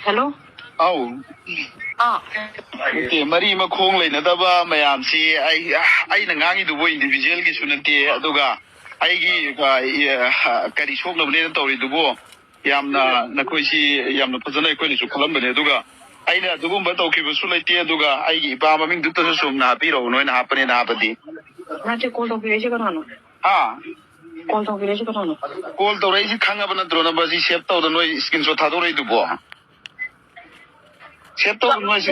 Hello มรีมาโค้งเลยนะแต่ว่าไม่ยามซีไอ้หนังงานดูว่าอินดิวิเชียลกี่สุนันทีดูกะไอ้กี่การดิชกเราเนี่ยตัวนี้ดูว่ายามนักคุยซียามนักพัฒนาคุยนี่สุขลังเนี่ยดูกะไอ้เนี่ยดูว่าบัตรโอเคบุษเลยที่ดูกะไอ้กี่ป้ามามิ่งดูตัวสุนนะพี่เราหน่วยนะปนนะปฏิน่าจะ call ตัวพี่เรจิกันหนูcall ตัวพี่เรจิกันหนู call ตัวเรจิขังกับนั่นตัวนั้นบาซีเชฟตัวนั้นหน่วยสกินโซท่าตัวเรจิดูบ่เชฟตัวนั้นส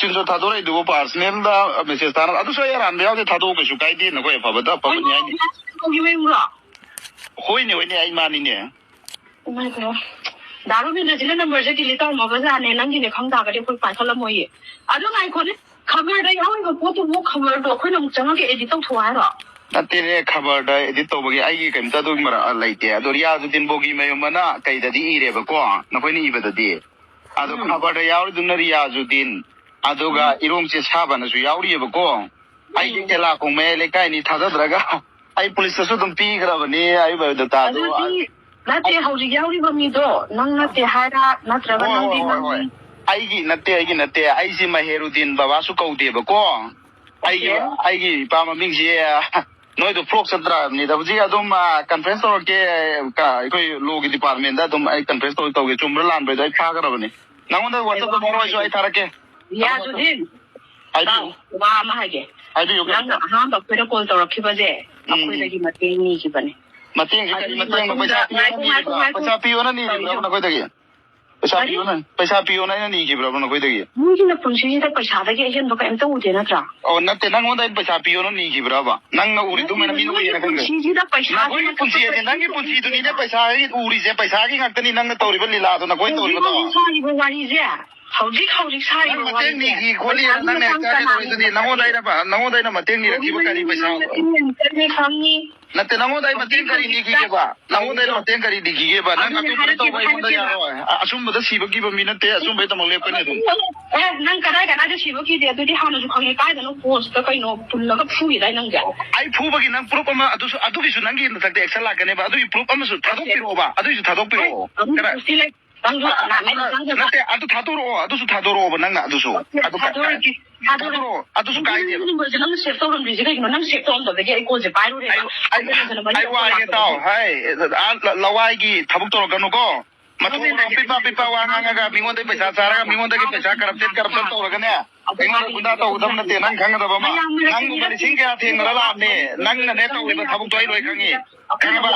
กินโซท่าตัวเรจิดูบ่พาร์สเนลด้าเมสเซสตาร์อันนั้นส่วนใหญ่ร้านเดียวจะท่าตัวก็ชุกไอเดียนะก็ยังพอบัตรพอบัตรเนี่ยนี่คุยเนี่ยวันนี้ไอ้มานี่เนี่ยไม่ก็ดารุบินจะเล่นนัมเบอร์จะที่ลิตรมาบ้านเนี่ยนั่งกินในข้างตากระเดียบคุยไปเขาละมวยอ่ะแล้วไงคนนี้ขับรถได้ยังไงก็พูดถึงขับรถดูคุยน้องจังก็เอดิต้องถวายหรอนั่นที่เนี่ยขับรถได้เอดิตัวบางไอ้กี่คำตัดตัวมันอะไรเดียตัวเรียกดินบกี้ไม่ยอมนะใครจะดีอีเร่บกว่านักไปนี่อีแบบดีอะตัวขับรถได้ยาวดินเรียจุดินอะตัวก็อีรุ่มเสียชาบันสุยาวเรียบกว่าไอ้กี่ลาคงไม่เล็กไอ้นี่ท่าทางก็ไอ้ police สุดต้องปีกระบนี้ไอ้แบบตัวตาตัวนั่นเตะเขาจะยาวรีบมีตัวนั่งนั่นเตะหายละนั่นจะว่านั่งดีนั่งไอ้กี่นั่นเตะไอ้สิมาเฮรุดินบ่าวสุกเอาเดียบกว่าไอ้กี่ป้ามามิ่งเสียน้อยตัวฟลุกสัตรานี่แต่ว่าจะมาคอนเฟรนซ์ตัวเกี่ยวกับคุยโลกิดีพาร์ตเมนต์ได้ตัวไอ้คอนเฟรนซ์ตัวเกี่ยวจุ่มร้านไปได้พากระบนี้นั่งวันนั้นวันที่ตัวมารอช่วยทาร์เกยาจุดินไอ้ดิว่ามาให้เกไอ้ดิอยู่กันนั่งห้ามแบบเพื่อนคนตัวคิดว่าเจ๊คุยได้กี่มาเตนี่กี่ปะเนี่ยมาเตียงกี่มาเตียงมาประชาพิวนั่นนี่เราไม่ค่อยได้กี่ประชาพิวนั่นนี่กี่เราไม่ค่อยได้กี่มึงที่นักปุ่นชี้ได้ประชาได้กี่เช่นตัวก็เอ็มตู้เจนะจ๊ะโอ้นั่นแต่นั่งวันนั้นประชาพิวนั่นนี่กี่เราบ้านั่งอุริตุมันมีนู่นนี่นะกันเลยนั่งปุ่นชี้นั่งกี่ปุ่นชี้ตัวนี้เนี่ยประชาอุริเจประชากี่งักตัวนี้นั่งตัวริบลีลาตัวนักวันตัวริบตัวเขาจิใช่มาเตียงนี่กี่คนนี่นั่งเนี่ยจะได้ตัวนี้นั่งวันไหนนะป่ะนั่งวันไหนนะมาเตียงนี่กี่บุคคลประชานั่นแต่นั่งวันไหนมาเตียงกันนี่กี่ป่ะนั่งวันไหนมาเตียงกันนี่กี่ป่ะนั่งก็ตัวตัวไปวันไหนอ่ะอาสุ่มบัดสีบกี้บมีนั่นแต่อาสุ่มไปตัวมาเล็บกันเนี่ยนั่งก็ได้กันอาจจะสีบกี้เดียวตัวที่หาหนูจะคงยังได้แต่น้องโพสต์ก็ไปน้องปุ่นแล้วก็พูดได้นั่งอย่างไอ้พูดบกี้นั่งพรูฟมาอาตุกิสุนังกินตั้งแต่เอ็กซ์ลากันเนี่ยป่ะอาตุกิพรูฟมาสุดทัดอกพิโรป่ะอาตุกิทัดอกพิโรกันนะนั่นแต่อาตุทัดโรอาตุสุทัดโรป่ะนั่งนะอาตุสุอาตุสุกายเดียวนั่งเซฟตัวมันดีสิก็นั่งเซฟตัวมันตัวเด็กไอ้คนจะไปรู้เลยไอ้วายกี่ตัวเฮ้ยเราวายกี่ทับตัวกันนุก็มาทุกคนปิดปาวางงานมีวันที่ไปชาร์จาร์มีวันที่ไปชาร์จกระเต็มตัวกันเนี่ยไอ้คนคุณตาตัวดำนั่นเตียนั่งขังกันตัวมานั่งมันสิ่งแก่ทิ้งแล้วล่ะเนี่ยนั่งนั่นเนี่ยตัวเลยทับตัวไอ้ด้วยขังงี้ขังบ้า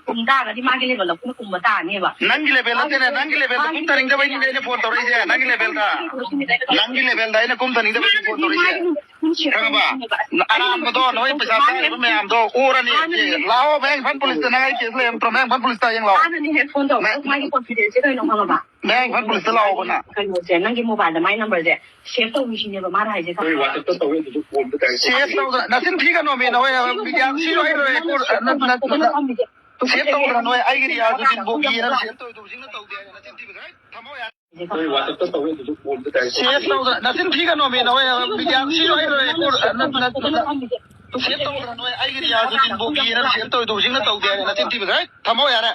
คุมตากันที่มากิเลเบลแล้วคุมตาเนี่ยบ้านั่งกิเลเบลแล้วเนี่ยนั่งกิเลเบลคุมตานิ่งจะไปนี่เนี่ยโฟนตัวไอ้เจ้นั่งกิเลเบลนั่งกิเลเบลได้เนี่ยคุมตานิ่งจะไปนี่โฟนตัวไอ้เจ้ขังบ้าอารามก็ตัวน้อยไปชาร์จไม่ยามตัวโอ้ระนี่ลาวแม่งพันปุ่นสนั่งไอ้เจ้าเลยพร้อมแม่งพันปุ่นสยังเรานี่เฮดโฟนตัวไม่คนฟิเดชเลยน้องมาบ้าแม่งพันปุ่นสเราคนน่ะเคยโน้ตเจนั่งกินโมบายแต่ไม่นัมเบอร์เจเชฟตัววิชิเนี่ยบ้ามาได้เจ้าเชฟตัวนั่นสิ่งที่กันโน้มเนี่ยนะเว้ยวิญญาณสิ่งอะไรเลยนั่นเชฟตัวนั่นเว้ยไอ้กิริยาจุดบุกี้นั่นเชฟตัวดูสิ่งนั้นตัวเดียวนั่นสิ่งที่เป็นทำไมอ่ะเชฟตัวนั่นสิ่งที่กันโน้มเนี่ยนะเว้ยวิญญาณสิ่งอะไรเลยนั่นเชฟตัวนั่นเว้ยไอ้กิริยาจุดบุกี้นั่นเชฟตัวดูสิ่งนั้นตัวเดียวนั่นสิ่งที่เป็นทำไมอ่ะ